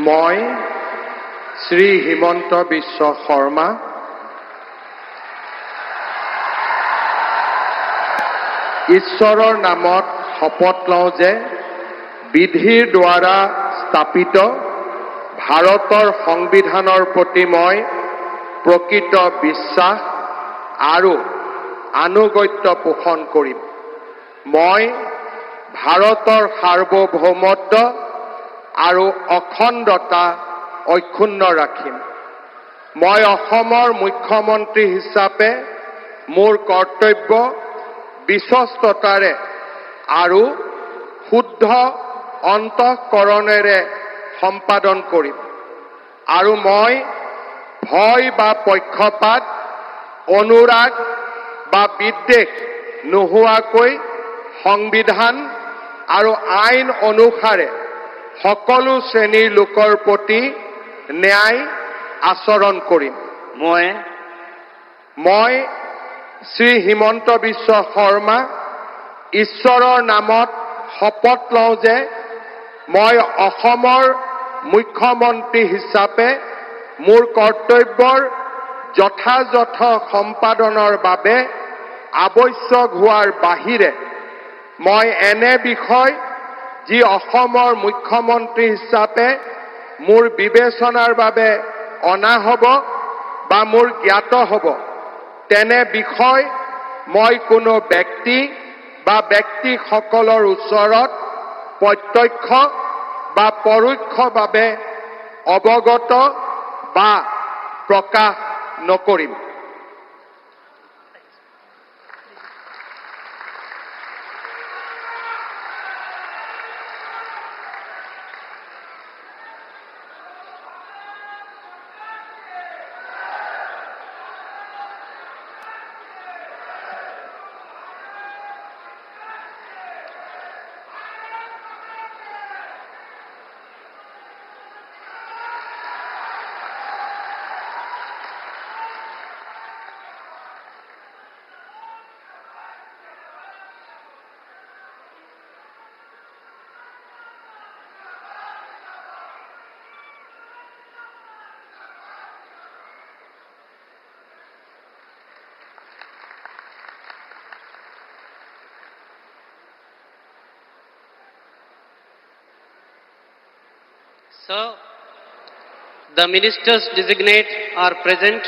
মই শ্ৰী হিমন্ত বিশ্ব শৰ্মা ঈশ্বৰৰ নামত শপত লওঁ যে বিধিৰ দ্বাৰা স্থাপিত ভাৰতৰ সংবিধানৰ প্ৰতি মই প্ৰকৃত বিশ্বাস আৰু আনুগত্য পোষণ কৰিম। মই ভাৰতৰ সাৰ্বভৌমত্ব আৰু অখণ্ডতা অক্ষুণ্ণ ৰাখিম। মই অসমৰ মুখ্যমন্ত্ৰী হিচাপে মোৰ কৰ্তব্য বিশ্বস্ততাৰে আৰু শুদ্ধ অন্তঃকৰণেৰে সম্পাদন কৰিম আৰু মই ভয় বা পক্ষপাত, অনুৰাগ বা বিদ্বেষ নোহোৱাকৈ সংবিধান আৰু আইন অনুসাৰে সকলো শ্ৰেণীৰ লোকৰ প্ৰতি ন্যায় আচৰণ কৰিম। মই শ্ৰী হিমন্ত বিশ্ব শৰ্মা ঈশ্বৰৰ নামত শপত লওঁ যে মই অসমৰ মুখ্যমন্ত্ৰী হিচাপে মোৰ কৰ্তব্যৰ যথাযথ সম্পাদনৰ বাবে আৱশ্যক হোৱাৰ বাহিৰে মই এনে বিষয় যি অসমৰ মুখ্যমন্ত্ৰী হিচাপে মোৰ বিবেচনাৰ বাবে অনা হ'ব বা মোৰ জ্ঞাত হ'ব তেনে বিষয় মই কোনো ব্যক্তি বা ব্যক্তিসকলৰ ওচৰত প্ৰত্যক্ষ বা পৰোক্ষভাৱে অৱগত বা প্ৰকাশ নকৰিম। Sir, the ministers designate are present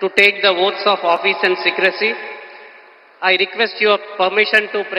to take the oaths of office and secrecy. I request your permission to present.